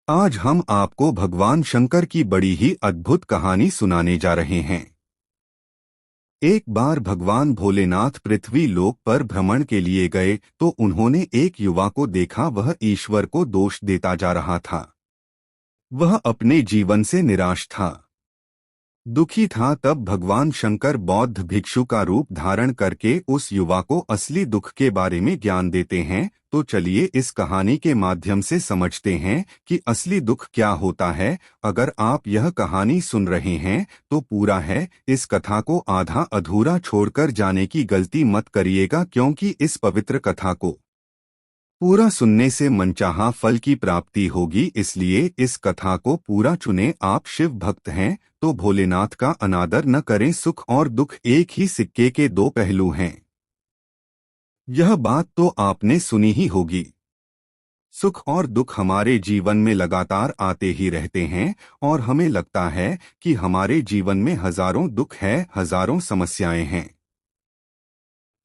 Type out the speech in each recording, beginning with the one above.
आज हम आपको भगवान शंकर की बड़ी ही अद्भुत कहानी सुनाने जा रहे हैं। एक बार भगवान भोलेनाथ पृथ्वी लोक पर भ्रमण के लिए गए तो उन्होंने एक युवा को देखा। वह ईश्वर को दोष देता जा रहा था। वह अपने जीवन से निराश था, दुखी था। तब भगवान शंकर बौद्ध भिक्षु का रूप धारण करके उस युवा को असली दुख के बारे में ज्ञान देते हैं। तो चलिए इस कहानी के माध्यम से समझते हैं कि असली दुख क्या होता है। अगर आप यह कहानी सुन रहे हैं तो पूरा है, इस कथा को आधा अधूरा छोड़कर जाने की गलती मत करिएगा, क्योंकि इस पवित्र कथा को पूरा सुनने से मनचाहा फल की प्राप्ति होगी। इसलिए इस कथा को पूरा चुनें। आप शिव भक्त हैं तो भोलेनाथ का अनादर न करें। सुख और दुख एक ही सिक्के के दो पहलू हैं। यह बात तो आपने सुनी ही होगी। सुख और दुख हमारे जीवन में लगातार आते ही रहते हैं और हमें लगता है कि हमारे जीवन में हजारों दुख है, हजारों समस्याएं हैं।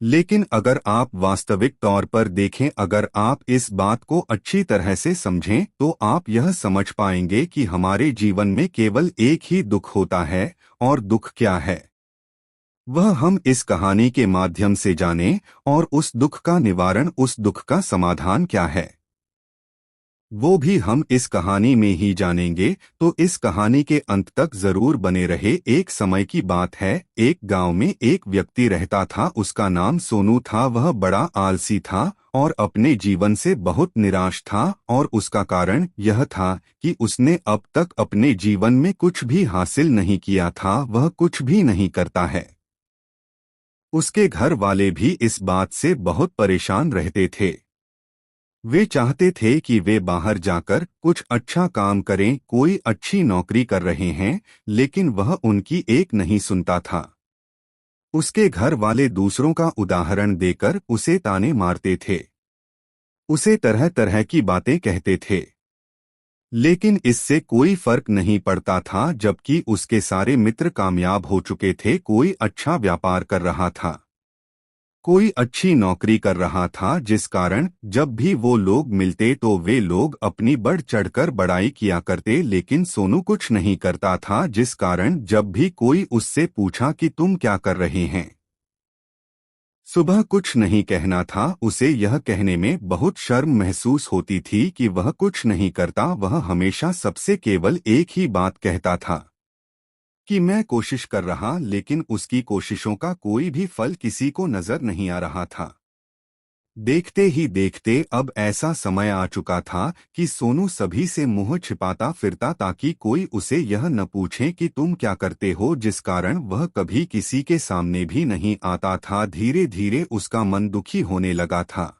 लेकिन अगर आप वास्तविक तौर पर देखें, अगर आप इस बात को अच्छी तरह से समझें तो आप यह समझ पाएंगे कि हमारे जीवन में केवल एक ही दुख होता है। और दुख क्या है वह हम इस कहानी के माध्यम से जानें, और उस दुख का निवारण, उस दुख का समाधान क्या है वो भी हम इस कहानी में ही जानेंगे। तो इस कहानी के अंत तक जरूर बने रहे। एक समय की बात है, एक गांव में एक व्यक्ति रहता था। उसका नाम सोनू था। वह बड़ा आलसी था और अपने जीवन से बहुत निराश था। और उसका कारण यह था कि उसने अब तक अपने जीवन में कुछ भी हासिल नहीं किया था। वह कुछ भी नहीं करता है। उसके घर वाले भी इस बात से बहुत परेशान रहते थे। वे चाहते थे कि वे बाहर जाकर कुछ अच्छा काम करें, कोई अच्छी नौकरी कर रहे हैं, लेकिन वह उनकी एक नहीं सुनता था। उसके घर वाले दूसरों का उदाहरण देकर उसे ताने मारते थे, उसे तरह तरह की बातें कहते थे, लेकिन इससे कोई फर्क नहीं पड़ता था। जबकि उसके सारे मित्र कामयाब हो चुके थे, कोई अच्छा व्यापार कर रहा था, कोई अच्छी नौकरी कर रहा था, जिस कारण जब भी वो लोग मिलते तो वे लोग अपनी बढ़ चढ़कर बड़ाई किया करते। लेकिन सोनू कुछ नहीं करता था, जिस कारण जब भी कोई उससे पूछा कि तुम क्या कर रहे हैं, सुबह कुछ नहीं कहना था। उसे यह कहने में बहुत शर्म महसूस होती थी कि वह कुछ नहीं करता। वह हमेशा सबसे केवल एक ही बात कहता था कि मैं कोशिश कर रहा, लेकिन उसकी कोशिशों का कोई भी फल किसी को नजर नहीं आ रहा था। देखते ही देखते अब ऐसा समय आ चुका था कि सोनू सभी से मुंह छिपाता फिरता, ताकि कोई उसे यह न पूछे कि तुम क्या करते हो, जिस कारण वह कभी किसी के सामने भी नहीं आता था। धीरे धीरे उसका मन दुखी होने लगा था,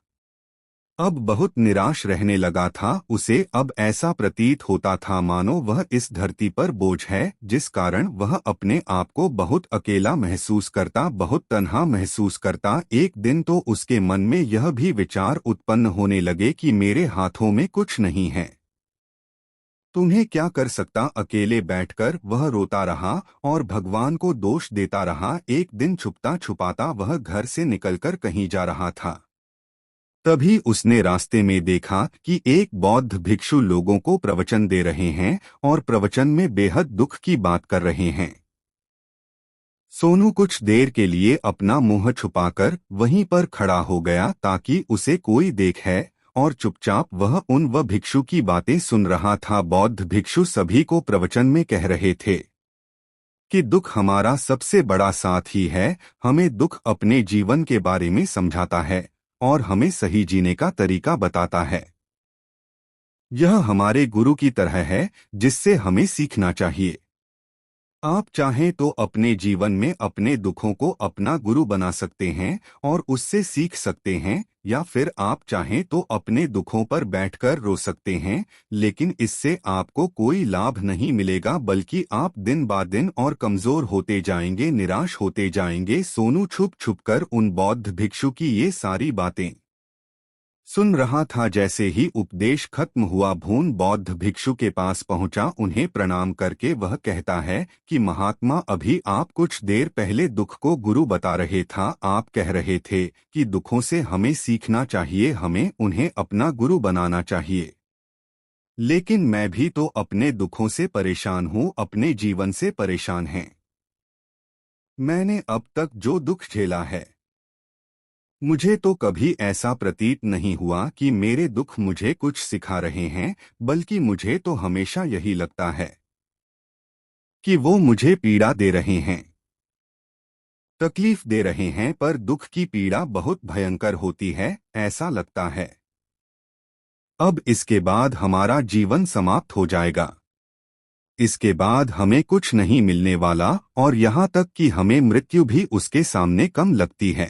अब बहुत निराश रहने लगा था। उसे अब ऐसा प्रतीत होता था मानो वह इस धरती पर बोझ है, जिस कारण वह अपने आप को बहुत अकेला महसूस करता, बहुत तन्हा महसूस करता। एक दिन तो उसके मन में यह भी विचार उत्पन्न होने लगे कि मेरे हाथों में कुछ नहीं है, तुम्हें क्या कर सकता। अकेले बैठकर वह रोता रहा और भगवान को दोष देता रहा। एक दिन छुपता छुपाता वह घर से निकलकर कहीं जा रहा था। तभी उसने रास्ते में देखा कि एक बौद्ध भिक्षु लोगों को प्रवचन दे रहे हैं और प्रवचन में बेहद दुख की बात कर रहे हैं। सोनू कुछ देर के लिए अपना मुंह छुपाकर वहीं पर खड़ा हो गया ताकि उसे कोई देखे, और चुपचाप वह भिक्षु की बातें सुन रहा था। बौद्ध भिक्षु सभी को प्रवचन में कह रहे थे कि दुख हमारा सबसे बड़ा साथी है। हमें दुख अपने जीवन के बारे में समझाता है और हमें सही जीने का तरीका बताता है। यह हमारे गुरु की तरह है, जिससे हमें सीखना चाहिए। आप चाहें तो अपने जीवन में अपने दुखों को अपना गुरु बना सकते हैं और उससे सीख सकते हैं, या फिर आप चाहें तो अपने दुखों पर बैठकर रो सकते हैं, लेकिन इससे आपको कोई लाभ नहीं मिलेगा, बल्कि आप दिन ब दिन और कमजोर होते जाएंगे, निराश होते जाएंगे। सोनू छुप छुपकर उन बौद्ध भिक्षु की ये सारी बातें सुन रहा था। जैसे ही उपदेश खत्म हुआ, भून बौद्ध भिक्षु के पास पहुंचा। उन्हें प्रणाम करके वह कहता है कि महात्मा, अभी आप कुछ देर पहले दुख को गुरु बता रहे था। आप कह रहे थे कि दुखों से हमें सीखना चाहिए, हमें उन्हें अपना गुरु बनाना चाहिए। लेकिन मैं भी तो अपने दुखों से परेशान हूँ, अपने जीवन से परेशान हैं। मैंने अब तक जो दुख झेला है, मुझे तो कभी ऐसा प्रतीत नहीं हुआ कि मेरे दुख मुझे कुछ सिखा रहे हैं, बल्कि मुझे तो हमेशा यही लगता है कि वो मुझे पीड़ा दे रहे हैं, तकलीफ दे रहे हैं। पर दुख की पीड़ा बहुत भयंकर होती है, ऐसा लगता है अब इसके बाद हमारा जीवन समाप्त हो जाएगा। इसके बाद हमें कुछ नहीं मिलने वाला, और यहाँ तक कि हमें मृत्यु भी उसके सामने कम लगती है।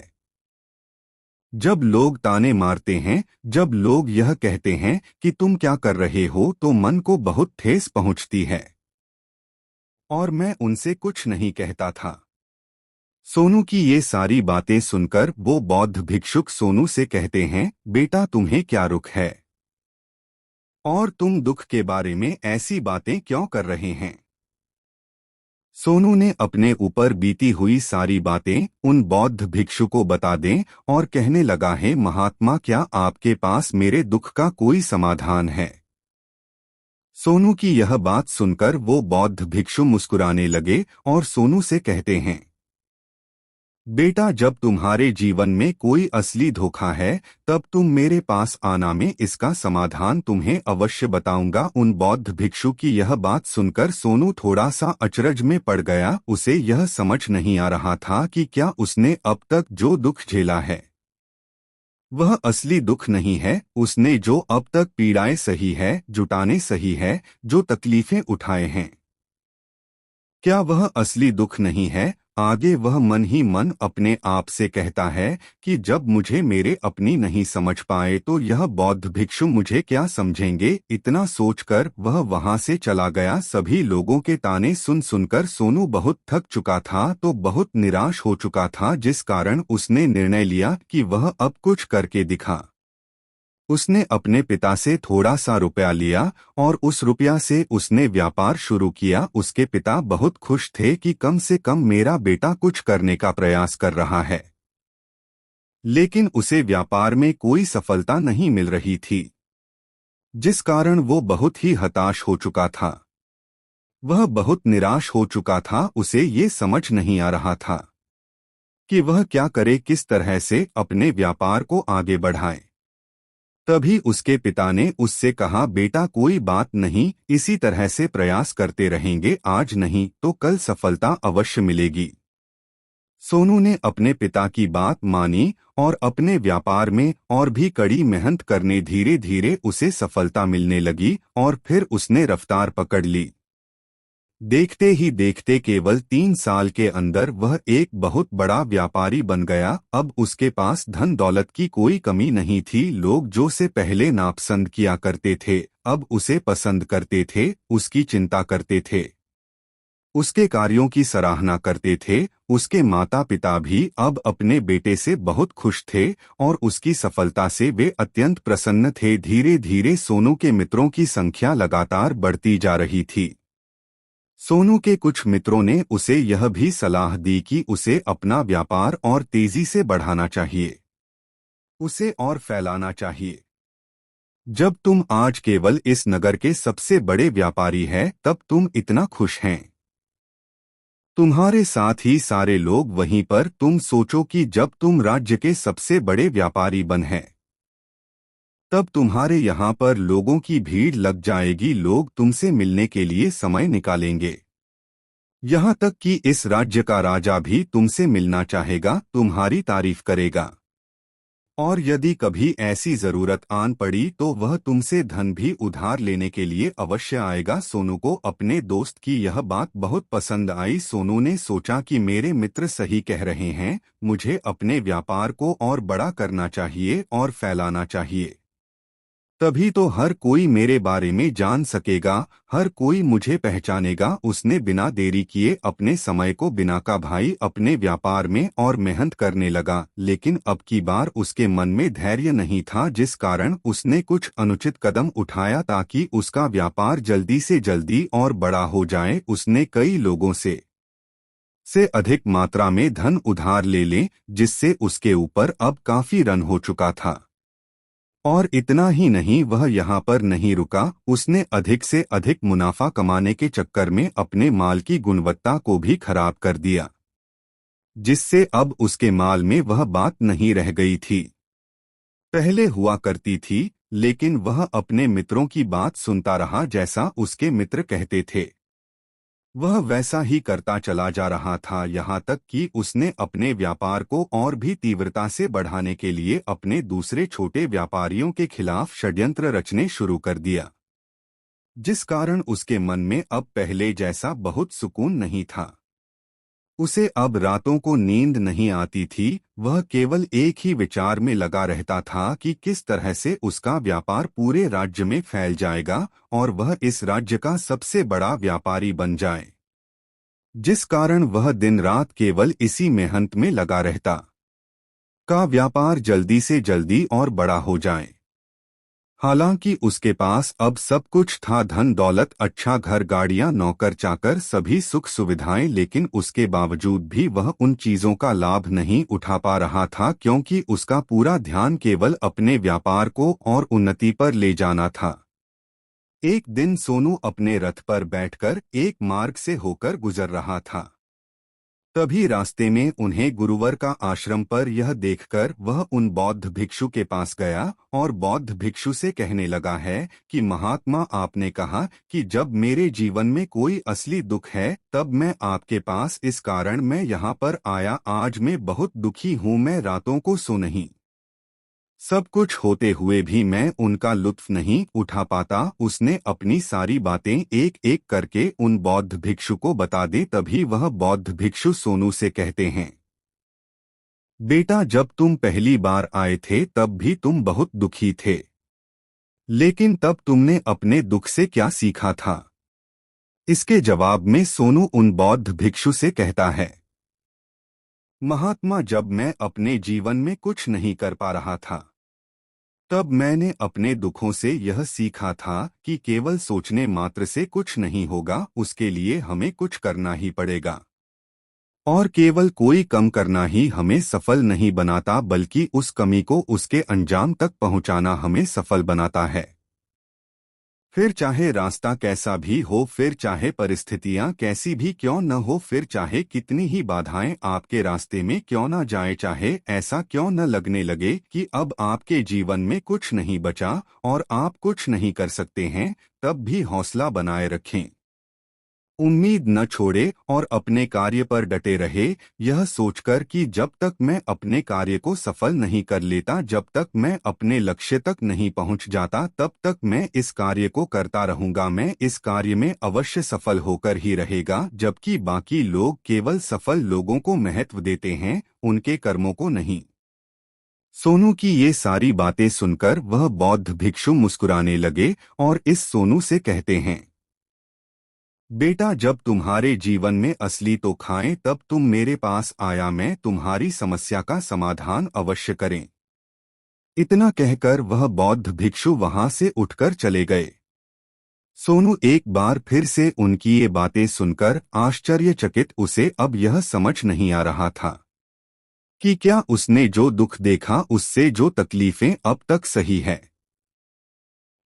जब लोग ताने मारते हैं, जब लोग यह कहते हैं कि तुम क्या कर रहे हो, तो मन को बहुत ठेस पहुंचती है। और मैं उनसे कुछ नहीं कहता था। सोनू की ये सारी बातें सुनकर वो बौद्ध भिक्षुक सोनू से कहते हैं, बेटा तुम्हें क्या रुख है, और तुम दुख के बारे में ऐसी बातें क्यों कर रहे हैं। सोनू ने अपने ऊपर बीती हुई सारी बातें उन बौद्ध भिक्षु को बता दें और कहने लगा है, महात्मा क्या आपके पास मेरे दुख का कोई समाधान है। सोनू की यह बात सुनकर वो बौद्ध भिक्षु मुस्कुराने लगे और सोनू से कहते हैं, बेटा जब तुम्हारे जीवन में कोई असली धोखा है, तब तुम मेरे पास आना, मैं इसका समाधान तुम्हें अवश्य बताऊंगा। उन बौद्ध भिक्षु की यह बात सुनकर सोनू थोड़ा सा अचरज में पड़ गया। उसे यह समझ नहीं आ रहा था कि क्या उसने अब तक जो दुख झेला है वह असली दुख नहीं है। उसने जो अब तक पीड़ाएं सही है, जुटाने सही है, जो तकलीफें उठाए हैं, क्या वह असली दुख नहीं है। आगे वह मन ही मन अपने आप से कहता है कि जब मुझे मेरे अपनी नहीं समझ पाए तो यह बौद्ध भिक्षु मुझे क्या समझेंगे। इतना सोचकर वह वहां से चला गया। सभी लोगों के ताने सुन सुनकर सोनू बहुत थक चुका था, तो बहुत निराश हो चुका था, जिस कारण उसने निर्णय लिया कि वह अब कुछ करके दिखा। उसने अपने पिता से थोड़ा सा रुपया लिया और उस रुपया से उसने व्यापार शुरू किया। उसके पिता बहुत खुश थे कि कम से कम मेरा बेटा कुछ करने का प्रयास कर रहा है, लेकिन उसे व्यापार में कोई सफलता नहीं मिल रही थी, जिस कारण वो बहुत ही हताश हो चुका था। वह बहुत निराश हो चुका था। उसे ये समझ नहीं आ रहा था कि वह क्या करे, किस तरह से अपने व्यापार को आगे बढ़ाए। तभी उसके पिता ने उससे कहा, बेटा कोई बात नहीं, इसी तरह से प्रयास करते रहेंगे, आज नहीं तो कल सफलता अवश्य मिलेगी। सोनू ने अपने पिता की बात मानी और अपने व्यापार में और भी कड़ी मेहनत करने धीरे धीरे उसे सफलता मिलने लगी और फिर उसने रफ्तार पकड़ ली। देखते ही देखते केवल 3 साल के अंदर वह एक बहुत बड़ा व्यापारी बन गया। अब उसके पास धन दौलत की कोई कमी नहीं थी। लोग जो से पहले नापसंद किया करते थे, अब उसे पसंद करते थे, उसकी चिंता करते थे, उसके कार्यों की सराहना करते थे। उसके माता पिता भी अब अपने बेटे से बहुत खुश थे और उसकी सफलता से वे अत्यंत प्रसन्न थे। धीरे धीरे सोनू के मित्रों की संख्या लगातार बढ़ती जा रही थी। सोनू के कुछ मित्रों ने उसे यह भी सलाह दी कि उसे अपना व्यापार और तेजी से बढ़ाना चाहिए, उसे और फैलाना चाहिए। जब तुम आज केवल इस नगर के सबसे बड़े व्यापारी हैं, तब तुम इतना खुश हैं। तुम्हारे साथ ही सारे लोग वहीं पर। तुम सोचो कि जब तुम राज्य के सबसे बड़े व्यापारी बन हैं, तब तुम्हारे यहाँ पर लोगों की भीड़ लग जाएगी। लोग तुमसे मिलने के लिए समय निकालेंगे। यहाँ तक कि इस राज्य का राजा भी तुमसे मिलना चाहेगा, तुम्हारी तारीफ करेगा। और यदि कभी ऐसी जरूरत आन पड़ी तो वह तुमसे धन भी उधार लेने के लिए अवश्य आएगा। सोनू को अपने दोस्त की यह बात बहुत पसंद आई। सोनू ने सोचा कि मेरे मित्र सही कह रहे हैं, मुझे अपने व्यापार को और बड़ा करना चाहिए और फैलाना चाहिए। तभी तो हर कोई मेरे बारे में जान सकेगा, हर कोई मुझे पहचानेगा। उसने बिना देरी किए अपने समय को बिना का भाई अपने व्यापार में और मेहनत करने लगा। लेकिन अब की बार उसके मन में धैर्य नहीं था, जिस कारण उसने कुछ अनुचित कदम उठाया ताकि उसका व्यापार जल्दी से जल्दी और बड़ा हो जाए। उसने कई लोगों से अधिक मात्रा में धन उधार ले लें, जिससे उसके ऊपर अब काफी रन हो चुका था। और इतना ही नहीं, वह यहाँ पर नहीं रुका, उसने अधिक से अधिक मुनाफा कमाने के चक्कर में अपने माल की गुणवत्ता को भी खराब कर दिया, जिससे अब उसके माल में वह बात नहीं रह गई थी। पहले हुआ करती थी, लेकिन वह अपने मित्रों की बात सुनता रहा, जैसा उसके मित्र कहते थे वह वैसा ही करता चला जा रहा था, यहाँ तक कि उसने अपने व्यापार को और भी तीव्रता से बढ़ाने के लिए अपने दूसरे छोटे व्यापारियों के खिलाफ षड्यंत्र रचने शुरू कर दिया, जिस कारण उसके मन में अब पहले जैसा बहुत सुकून नहीं था। उसे अब रातों को नींद नहीं आती थी, वह केवल एक ही विचार में लगा रहता था कि किस तरह से उसका व्यापार पूरे राज्य में फैल जाएगा और वह इस राज्य का सबसे बड़ा व्यापारी बन जाए, जिस कारण वह दिन रात केवल इसी मेहनत में लगा रहता का व्यापार जल्दी से जल्दी और बड़ा हो जाए। हालांकि उसके पास अब सब कुछ था, धन दौलत, अच्छा घर, गाड़ियां, नौकर चाकर, सभी सुख सुविधाएं, लेकिन उसके बावजूद भी वह उन चीजों का लाभ नहीं उठा पा रहा था, क्योंकि उसका पूरा ध्यान केवल अपने व्यापार को और उन्नति पर ले जाना था। एक दिन सोनू अपने रथ पर बैठकर एक मार्ग से होकर गुजर रहा था। तभी रास्ते में उन्हें गुरुवर का आश्रम पर यह देखकर वह उन बौद्ध भिक्षु के पास गया और बौद्ध भिक्षु से कहने लगा है कि महात्मा, आपने कहा कि जब मेरे जीवन में कोई असली दुख है तब मैं आपके पास, इस कारण मैं यहाँ पर आया। आज मैं बहुत दुखी हूँ, मैं रातों को सो नहीं, सब कुछ होते हुए भी मैं उनका लुत्फ नहीं उठा पाता। उसने अपनी सारी बातें एक एक करके उन बौद्ध भिक्षु को बता दी। तभी वह बौद्ध भिक्षु सोनू से कहते हैं, बेटा, जब तुम पहली बार आए थे तब भी तुम बहुत दुखी थे, लेकिन तब तुमने अपने दुख से क्या सीखा था? इसके जवाब में सोनू उन बौद्ध भिक्षु से कहता है, महात्मा, जब मैं अपने जीवन में कुछ नहीं कर पा रहा था तब मैंने अपने दुखों से यह सीखा था कि केवल सोचने मात्र से कुछ नहीं होगा, उसके लिए हमें कुछ करना ही पड़ेगा। और केवल कोई कम करना ही हमें सफल नहीं बनाता, बल्कि उस कमी को उसके अंजाम तक पहुंचाना हमें सफल बनाता है। फिर चाहे रास्ता कैसा भी हो, फिर चाहे परिस्थितियां कैसी भी क्यों न हो, फिर चाहे कितनी ही बाधाएं आपके रास्ते में क्यों न जाए, चाहे ऐसा क्यों न लगने लगे कि अब आपके जीवन में कुछ नहीं बचा और आप कुछ नहीं कर सकते हैं, तब भी हौसला बनाए रखें, उम्मीद न छोड़े और अपने कार्य पर डटे रहे, यह सोचकर कि जब तक मैं अपने कार्य को सफल नहीं कर लेता, जब तक मैं अपने लक्ष्य तक नहीं पहुंच जाता, तब तक मैं इस कार्य को करता रहूंगा, मैं इस कार्य में अवश्य सफल होकर ही रहेगा। जबकि बाकी लोग केवल सफल लोगों को महत्व देते हैं, उनके कर्मों को नहीं। सोनू की ये सारी बातें सुनकर वह बौद्ध भिक्षु मुस्कुराने लगे और इस सोनू से कहते हैं, बेटा, जब तुम्हारे जीवन में असली तो खाएं, तब तुम मेरे पास आया, मैं तुम्हारी समस्या का समाधान अवश्य करें। इतना कहकर वह बौद्ध भिक्षु वहां से उठकर चले गए। सोनू एक बार फिर से उनकी ये बातें सुनकर आश्चर्यचकित, उसे अब यह समझ नहीं आ रहा था कि क्या उसने जो दुख देखा, उससे जो तकलीफें अब तक सही है।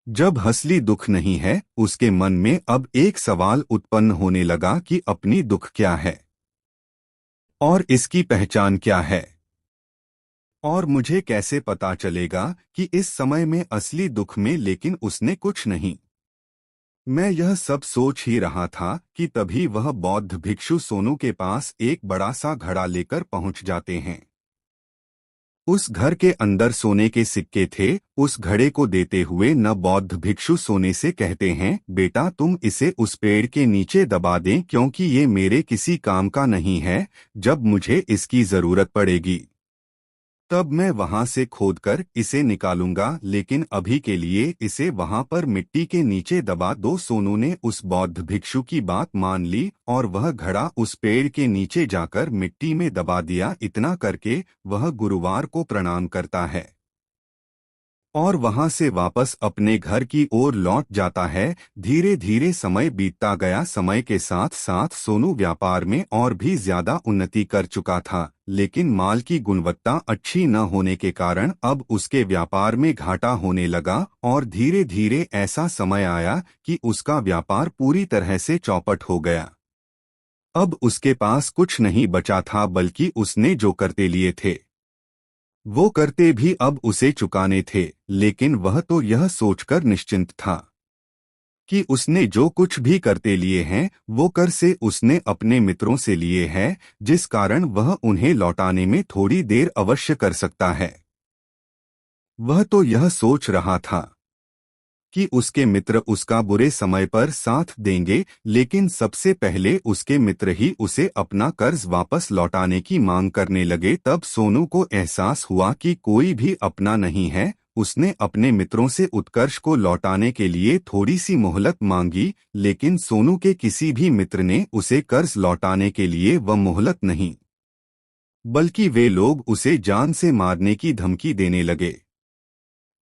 जब असली दुख नहीं है, उसके मन में अब एक सवाल उत्पन्न होने लगा कि अपनी दुख क्या है और इसकी पहचान क्या है, और मुझे कैसे पता चलेगा कि इस समय में असली दुख में लेकिन उसने कुछ नहीं। मैं यह सब सोच ही रहा था कि तभी वह बौद्ध भिक्षु सोनू के पास एक बड़ा सा घड़ा लेकर पहुंच जाते हैं। उस घर के अंदर सोने के सिक्के थे। उस घड़े को देते हुए न बौद्ध भिक्षु सोने से कहते हैं, बेटा, तुम इसे उस पेड़ के नीचे दबा दें, क्योंकि ये मेरे किसी काम का नहीं है। जब मुझे इसकी जरूरत पड़ेगी तब मैं वहां से खोदकर इसे निकालूंगा, लेकिन अभी के लिए इसे वहां पर मिट्टी के नीचे दबा दो। सोनू ने उस बौद्ध भिक्षु की बात मान ली और वह घड़ा उस पेड़ के नीचे जाकर मिट्टी में दबा दिया। इतना करके वह गुरुवार को प्रणाम करता है और वहां से वापस अपने घर की ओर लौट जाता है। धीरे धीरे समय बीतता गया। समय के साथ साथ सोनू व्यापार में और भी ज्यादा उन्नति कर चुका था। लेकिन माल की गुणवत्ता अच्छी न होने के कारण अब उसके व्यापार में घाटा होने लगा और धीरे धीरे ऐसा समय आया कि उसका व्यापार पूरी तरह से चौपट हो गया। अब उसके पास कुछ नहीं बचा था, बल्कि उसने जो करते लिए थे वो करते भी अब उसे चुकाने थे, लेकिन वह तो यह सोचकर निश्चिंत था कि उसने जो कुछ भी करते लिए हैं वो कर से उसने अपने मित्रों से लिए हैं, जिस कारण वह उन्हें लौटाने में थोड़ी देर अवश्य कर सकता है। वह तो यह सोच रहा था कि उसके मित्र उसका बुरे समय पर साथ देंगे, लेकिन सबसे पहले उसके मित्र ही उसे अपना कर्ज वापस लौटाने की मांग करने लगे। तब सोनू को एहसास हुआ कि कोई भी अपना नहीं है। उसने अपने मित्रों से उत्कर्ष को लौटाने के लिए थोड़ी सी मोहलत मांगी, लेकिन सोनू के किसी भी मित्र ने उसे कर्ज लौटाने के लिए वह मोहलत नहीं, बल्कि वे लोग उसे जान से मारने की धमकी देने लगे।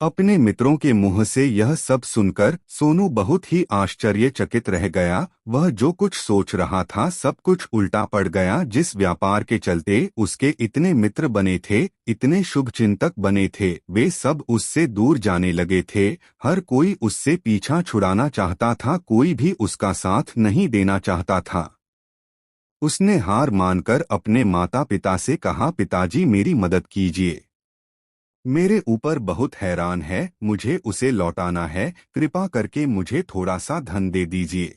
अपने मित्रों के मुंह से यह सब सुनकर सोनू बहुत ही आश्चर्यचकित रह गया। वह जो कुछ सोच रहा था सब कुछ उल्टा पड़ गया। जिस व्यापार के चलते उसके इतने मित्र बने थे, इतने शुभचिंतक बने थे, वे सब उससे दूर जाने लगे थे। हर कोई उससे पीछा छुड़ाना चाहता था, कोई भी उसका साथ नहीं देना चाहता था। उसने हार मानकर अपने माता पिता से कहा, पिताजी मेरी मदद कीजिए, मेरे ऊपर बहुत हैरान है, मुझे उसे लौटाना है, कृपा करके मुझे थोड़ा सा धन दे दीजिए।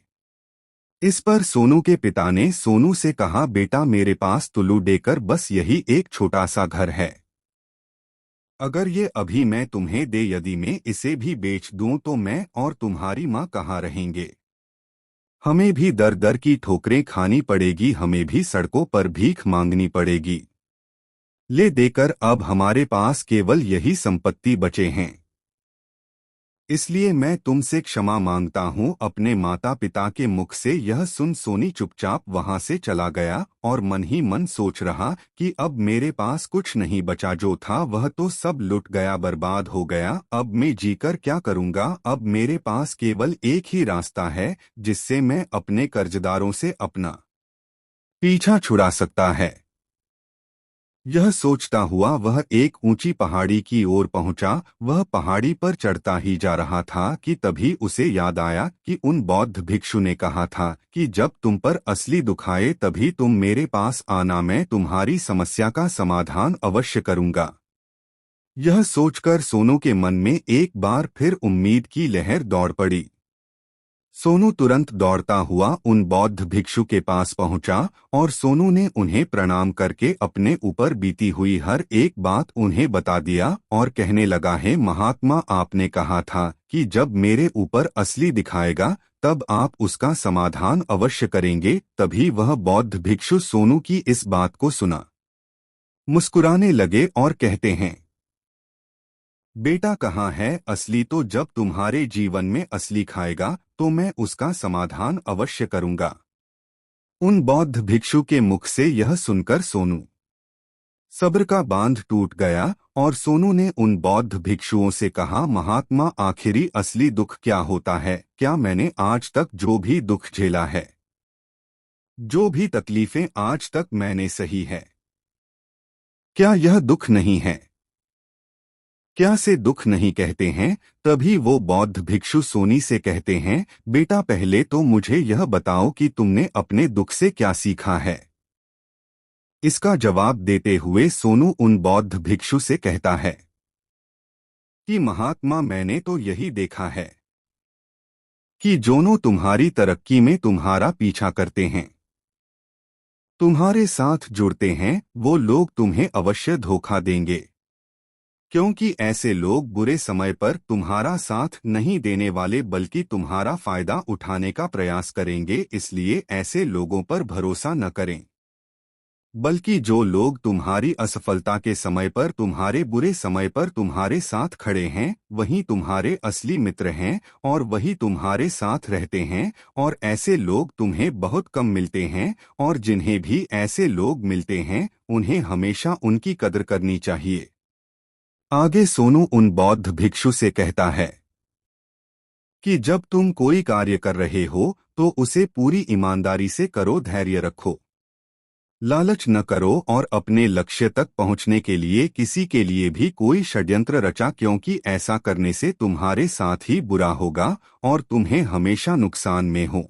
इस पर सोनू के पिता ने सोनू से कहा, बेटा मेरे पास तुलू देकर बस यही एक छोटा सा घर है। अगर ये अभी मैं तुम्हें दे, यदि मैं इसे भी बेच दूं तो मैं और तुम्हारी माँ कहाँ रहेंगे? हमें भी दर दर की ठोकरें खानी पड़ेगी, हमें भी सड़कों पर भीख मांगनी पड़ेगी। ले देकर अब हमारे पास केवल यही संपत्ति बचे हैं, इसलिए मैं तुमसे क्षमा मांगता हूँ। अपने माता पिता के मुख से यह सुन सोनी चुपचाप वहां से चला गया और मन ही मन सोच रहा कि अब मेरे पास कुछ नहीं बचा, जो था वह तो सब लुट गया, बर्बाद हो गया। अब मैं जीकर क्या करूँगा? अब मेरे पास केवल एक ही रास्ता है जिससे मैं अपने कर्जदारों से अपना पीछा छुड़ा सकता है। यह सोचता हुआ वह एक ऊंची पहाड़ी की ओर पहुंचा। वह पहाड़ी पर चढ़ता ही जा रहा था कि तभी उसे याद आया कि उन बौद्ध भिक्षु ने कहा था कि जब तुम पर असली दुख आए तभी तुम मेरे पास आना, मैं तुम्हारी समस्या का समाधान अवश्य करूंगा। यह सोचकर सोनू के मन में एक बार फिर उम्मीद की लहर दौड़ पड़ी। सोनू तुरंत दौड़ता हुआ उन बौद्ध भिक्षु के पास पहुंचा और सोनू ने उन्हें प्रणाम करके अपने ऊपर बीती हुई हर एक बात उन्हें बता दिया और कहने लगा, है महात्मा, आपने कहा था कि जब मेरे ऊपर असली दिखाएगा तब आप उसका समाधान अवश्य करेंगे। तभी वह बौद्ध भिक्षु सोनू की इस बात को सुना, मुस्कुराने लगे और कहते हैं, बेटा कहाँ है असली? तो जब तुम्हारे जीवन में असली खाएगा तो मैं उसका समाधान अवश्य करूंगा। उन बौद्ध भिक्षु के मुख से यह सुनकर सोनू सब्र का बांध टूट गया और सोनू ने उन बौद्ध भिक्षुओं से कहा, महात्मा, आखिरी असली दुख क्या होता है? क्या मैंने आज तक जो भी दुख झेला है, जो भी तकलीफें आज तक मैंने सही है, क्या यह दुख नहीं है? क्या से दुख नहीं कहते हैं? तभी वो बौद्ध भिक्षु सोनी से कहते हैं, बेटा पहले तो मुझे यह बताओ कि तुमने अपने दुख से क्या सीखा है। इसका जवाब देते हुए सोनू उन बौद्ध भिक्षु से कहता है कि महात्मा, मैंने तो यही देखा है कि जोनो तुम्हारी तरक्की में तुम्हारा पीछा करते हैं, तुम्हारे साथ जुड़ते हैं, वो लोग तुम्हें अवश्य धोखा देंगे, क्योंकि ऐसे लोग बुरे समय पर तुम्हारा साथ नहीं देने वाले बल्कि तुम्हारा फायदा उठाने का प्रयास करेंगे। इसलिए ऐसे लोगों पर भरोसा न करें, बल्कि जो लोग तुम्हारी असफलता के समय पर, तुम्हारे बुरे समय पर तुम्हारे साथ खड़े हैं, वही तुम्हारे असली मित्र हैं और वही तुम्हारे साथ रहते हैं। और ऐसे लोग तुम्हें बहुत कम मिलते हैं और जिन्हें भी ऐसे लोग मिलते हैं उन्हें हमेशा उनकी कदर करनी चाहिए। आगे सोनू उन बौद्ध भिक्षु से कहता है कि जब तुम कोई कार्य कर रहे हो तो उसे पूरी ईमानदारी से करो, धैर्य रखो। लालच न करो और अपने लक्ष्य तक पहुंचने के लिए किसी के लिए भी कोई षड्यंत्र रचा, क्योंकि ऐसा करने से तुम्हारे साथ ही बुरा होगा और तुम्हें हमेशा नुकसान में हो।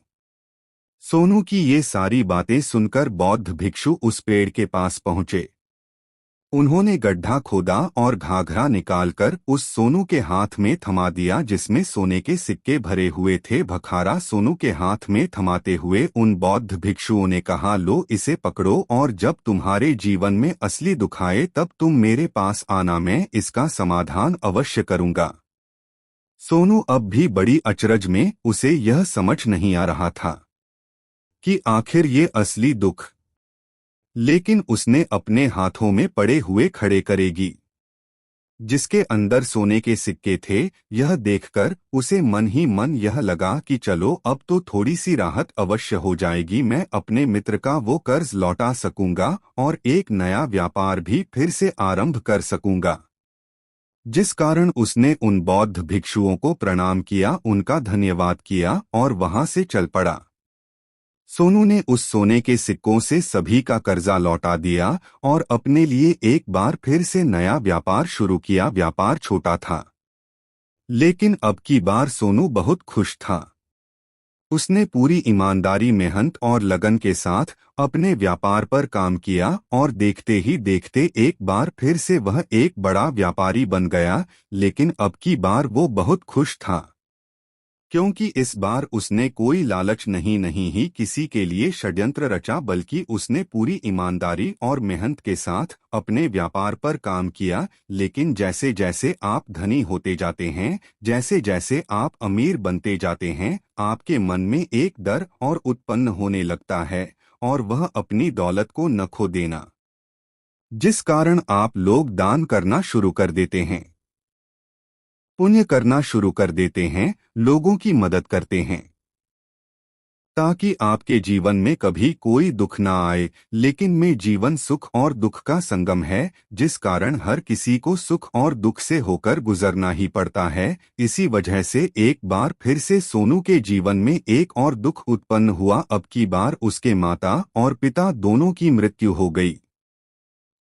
सोनू की ये सारी बातें सुनकर बौद्ध भिक्षु उस पेड़ के पास पहुंचे। उन्होंने गड्ढा खोदा और घाघरा निकालकर उस सोनू के हाथ में थमा दिया जिसमें सोने के सिक्के भरे हुए थे। भखारा सोनू के हाथ में थमाते हुए उन बौद्ध भिक्षुओं ने कहा, लो इसे पकड़ो और जब तुम्हारे जीवन में असली दुख आए तब तुम मेरे पास आना, मैं इसका समाधान अवश्य करूंगा। सोनू अब भी बड़ी अचरज में, उसे यह समझ नहीं आ रहा था कि आखिर ये असली दुख लेकिन उसने अपने हाथों में पड़े हुए खड़े करेगी जिसके अंदर सोने के सिक्के थे। यह देखकर उसे मन ही मन यह लगा कि चलो अब तो थोड़ी सी राहत अवश्य हो जाएगी, मैं अपने मित्र का वो कर्ज लौटा सकूंगा और एक नया व्यापार भी फिर से आरंभ कर सकूंगा। जिस कारण उसने उन बौद्ध भिक्षुओं को प्रणाम किया, उनका धन्यवाद किया और वहां से चल पड़ा। सोनू ने उस सोने के सिक्कों से सभी का कर्जा लौटा दिया और अपने लिए एक बार फिर से नया व्यापार शुरू किया। व्यापार छोटा था लेकिन अब की बार सोनू बहुत खुश था। उसने पूरी ईमानदारी, मेहनत और लगन के साथ अपने व्यापार पर काम किया और देखते ही देखते एक बार फिर से वह एक बड़ा व्यापारी बन गया। लेकिन अब की बार वो बहुत खुश था क्योंकि इस बार उसने कोई लालच नहीं ही किसी के लिए षड्यंत्र रचा, बल्कि उसने पूरी ईमानदारी और मेहनत के साथ अपने व्यापार पर काम किया। लेकिन जैसे जैसे आप धनी होते जाते हैं, जैसे जैसे आप अमीर बनते जाते हैं, आपके मन में एक डर और उत्पन्न होने लगता है और वह अपनी दौलत को न खो देना, जिस कारण आप लोग दान करना शुरू कर देते हैं, पुण्य करना शुरू कर देते हैं, लोगों की मदद करते हैं ताकि आपके जीवन में कभी कोई दुख ना आए। लेकिन में जीवन सुख और दुख का संगम है, जिस कारण हर किसी को सुख और दुख से होकर गुजरना ही पड़ता है। इसी वजह से एक बार फिर से सोनू के जीवन में एक और दुख उत्पन्न हुआ। अब की बार उसके माता और पिता दोनों की मृत्यु हो गई।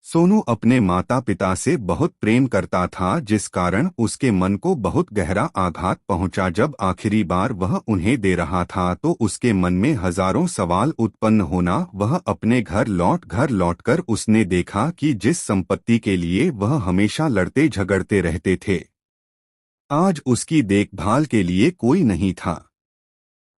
सोनू अपने माता पिता से बहुत प्रेम करता था, जिस कारण उसके मन को बहुत गहरा आघात पहुंचा। जब आखिरी बार वह उन्हें दे रहा था तो उसके मन में हजारों सवाल उत्पन्न होना। वह अपने घर लौटकर उसने देखा कि जिस संपत्ति के लिए वह हमेशा लड़ते झगड़ते रहते थे, आज उसकी देखभाल के लिए कोई नहीं था।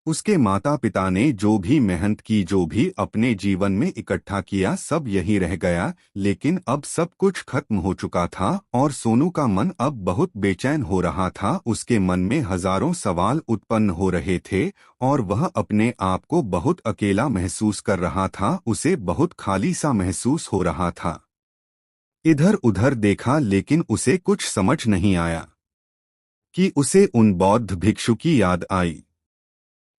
उसके माता पिता ने जो भी मेहनत की, जो भी अपने जीवन में इकट्ठा किया, सब यही रह गया। लेकिन अब सब कुछ खत्म हो चुका था और सोनू का मन अब बहुत बेचैन हो रहा था। उसके मन में हजारों सवाल उत्पन्न हो रहे थे और वह अपने आप को बहुत अकेला महसूस कर रहा था। उसे बहुत खाली सा महसूस हो रहा था। इधर उधर देखा लेकिन उसे कुछ समझ नहीं आया कि उसे उन बौद्ध भिक्षु की याद आई।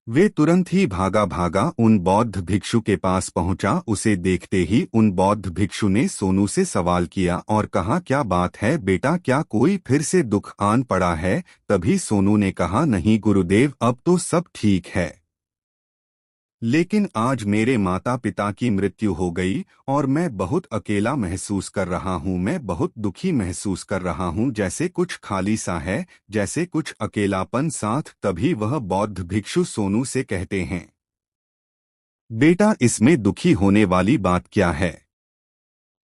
वे तुरंत ही भागा उन बौद्ध भिक्षु के पास पहुंचा। उसे देखते ही उन बौद्ध भिक्षु ने सोनू से सवाल किया और कहा, क्या बात है बेटा, क्या कोई फिर से दुख आन पड़ा है? तभी सोनू ने कहा, नहीं गुरुदेव, अब तो सब ठीक है, लेकिन आज मेरे माता पिता की मृत्यु हो गई और मैं बहुत अकेला महसूस कर रहा हूँ। मैं बहुत दुखी महसूस कर रहा हूँ, जैसे कुछ खाली सा है, जैसे कुछ अकेलापन साथ। तभी वह बौद्ध भिक्षु सोनू से कहते हैं, बेटा इसमें दुखी होने वाली बात क्या है?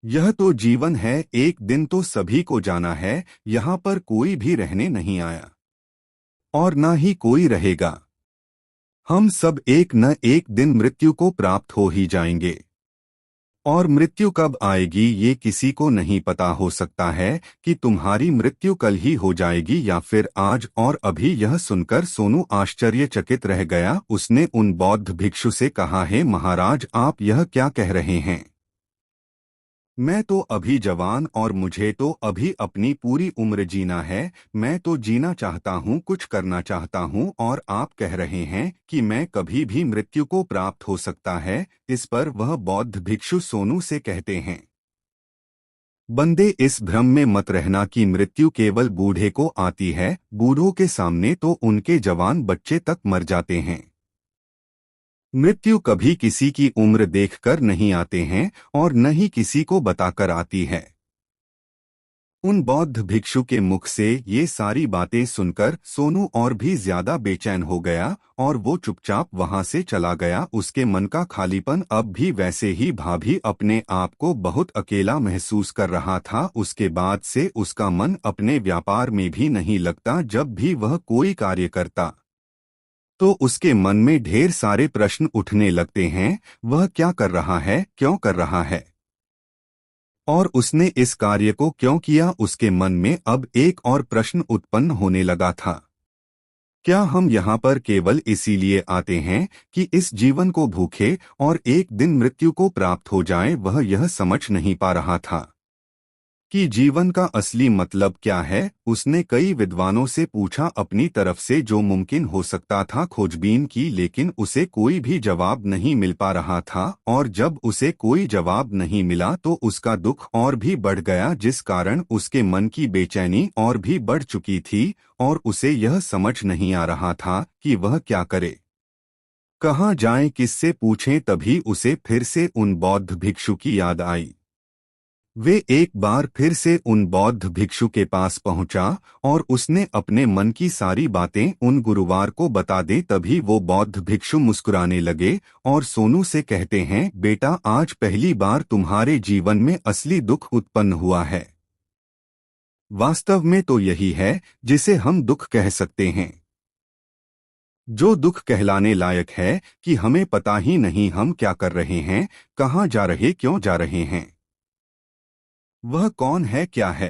यह तो जीवन है, एक दिन तो सभी को जाना है। यहाँ पर कोई भी रहने नहीं आया और न ही कोई रहेगा। हम सब एक न एक दिन मृत्यु को प्राप्त हो ही जाएंगे और मृत्यु कब आएगी ये किसी को नहीं पता। हो सकता है कि तुम्हारी मृत्यु कल ही हो जाएगी या फिर आज। और अभी यह सुनकर सोनू आश्चर्यचकित रह गया। उसने उन बौद्ध भिक्षु से कहा, है महाराज, आप यह क्या कह रहे हैं? मैं तो अभी जवान और मुझे तो अभी अपनी पूरी उम्र जीना है। मैं तो जीना चाहता हूँ, कुछ करना चाहता हूँ, और आप कह रहे हैं कि मैं कभी भी मृत्यु को प्राप्त हो सकता है। इस पर वह बौद्ध भिक्षु सोनू से कहते हैं, बंदे इस भ्रम में मत रहना कि मृत्यु केवल बूढ़े को आती है। बूढ़ों के सामने तो उनके जवान बच्चे तक मर जाते हैं। मृत्यु कभी किसी की उम्र देखकर नहीं आते हैं और न ही किसी को बताकर आती है। उन बौद्ध भिक्षु के मुख से ये सारी बातें सुनकर सोनू और भी ज्यादा बेचैन हो गया और वो चुपचाप वहां से चला गया। उसके मन का खालीपन अब भी वैसे ही भाभी अपने आप को बहुत अकेला महसूस कर रहा था। उसके बाद से उसका मन अपने व्यापार में भी नहीं लगता। जब भी वह कोई कार्य करता तो उसके मन में ढेर सारे प्रश्न उठने लगते हैं। वह क्या कर रहा है, क्यों कर रहा है और उसने इस कार्य को क्यों किया। उसके मन में अब एक और प्रश्न उत्पन्न होने लगा था। क्या हम यहाँ पर केवल इसीलिए आते हैं कि इस जीवन को भूखे और एक दिन मृत्यु को प्राप्त हो जाए। वह यह समझ नहीं पा रहा था कि जीवन का असली मतलब क्या है। उसने कई विद्वानों से पूछा, अपनी तरफ से जो मुमकिन हो सकता था खोजबीन की, लेकिन उसे कोई भी जवाब नहीं मिल पा रहा था। और जब उसे कोई जवाब नहीं मिला तो उसका दुख और भी बढ़ गया, जिस कारण उसके मन की बेचैनी और भी बढ़ चुकी थी और उसे यह समझ नहीं आ रहा था कि वह क्या करे, कहाँ जाए, किससे पूछें। तभी उसे फिर से उन बौद्ध भिक्षु की याद आई। वे एक बार फिर से उन बौद्ध भिक्षु के पास पहुंचा और उसने अपने मन की सारी बातें उन गुरुवार को बता दे। तभी वो बौद्ध भिक्षु मुस्कुराने लगे और सोनू से कहते हैं, बेटा आज पहली बार तुम्हारे जीवन में असली दुख उत्पन्न हुआ है। वास्तव में तो यही है जिसे हम दुख कह सकते हैं, जो दुख कहलाने लायक है कि हमें पता ही नहीं हम क्या कर रहे हैं, कहाँ जा रहे, क्यों जा रहे हैं, वह कौन है, क्या है,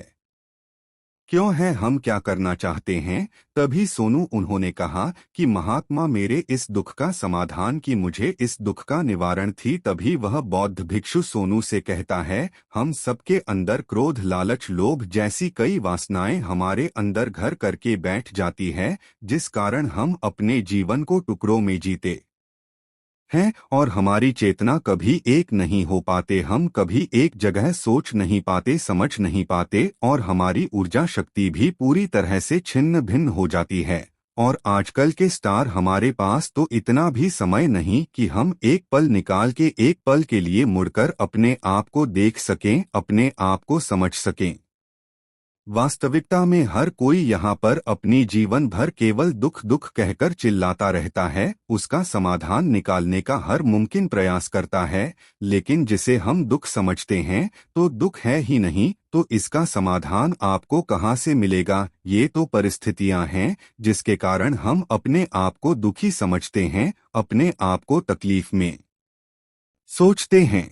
क्यों है, हम क्या करना चाहते हैं। तभी सोनू उन्होंने कहा कि महात्मा मेरे इस दुख का समाधान की मुझे इस दुख का निवारण थी। तभी वह बौद्ध भिक्षु सोनू से कहता है, हम सबके अंदर क्रोध, लालच, लोभ जैसी कई वासनाएं हमारे अंदर घर करके बैठ जाती है, जिस कारण हम अपने जीवन को टुकड़ों में जीते हैं और हमारी चेतना कभी एक नहीं हो पाते। हम कभी एक जगह सोच नहीं पाते, समझ नहीं पाते और हमारी ऊर्जा शक्ति भी पूरी तरह से छिन्न भिन्न हो जाती है। और आजकल के स्टार, हमारे पास तो इतना भी समय नहीं कि हम एक पल निकाल के एक पल के लिए मुड़कर अपने आप को देख सकें, अपने आप को समझ सकें। वास्तविकता में हर कोई यहाँ पर अपनी जीवन भर केवल दुख दुख कहकर चिल्लाता रहता है, उसका समाधान निकालने का हर मुमकिन प्रयास करता है, लेकिन जिसे हम दुख समझते हैं तो दुख है ही नहीं, तो इसका समाधान आपको कहाँ से मिलेगा। ये तो परिस्थितियाँ हैं जिसके कारण हम अपने आप को दुखी समझते हैं, अपने आप को तकलीफ में सोचते हैं।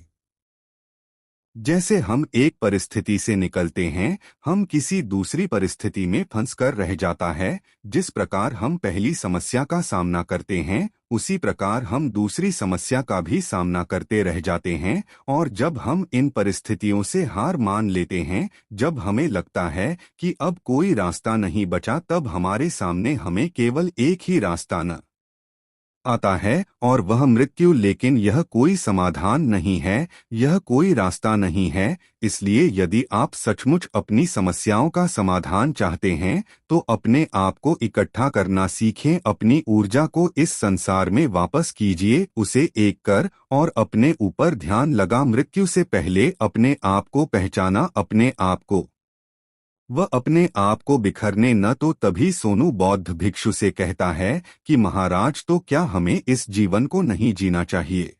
जैसे हम एक परिस्थिति से निकलते हैं, हम किसी दूसरी परिस्थिति में फंसकर रह जाता है। जिस प्रकार हम पहली समस्या का सामना करते हैं, उसी प्रकार हम दूसरी समस्या का भी सामना करते रह जाते हैं। और जब हम इन परिस्थितियों से हार मान लेते हैं, जब हमें लगता है कि अब कोई रास्ता नहीं बचा, तब हमारे सामने हमें केवल एक ही रास्ता न आता है और वह मृत्यु। लेकिन यह कोई समाधान नहीं है, यह कोई रास्ता नहीं है। इसलिए यदि आप सचमुच अपनी समस्याओं का समाधान चाहते हैं तो अपने आप को इकट्ठा करना सीखें, अपनी ऊर्जा को इस संसार में वापस कीजिए, उसे एक कर और अपने ऊपर ध्यान लगा। मृत्यु से पहले अपने आप को पहचाना, अपने आप को वह अपने आप को बिखरने न। तो तभी सोनू बौद्ध भिक्षु से कहता है कि महाराज, तो क्या हमें इस जीवन को नहीं जीना चाहिए।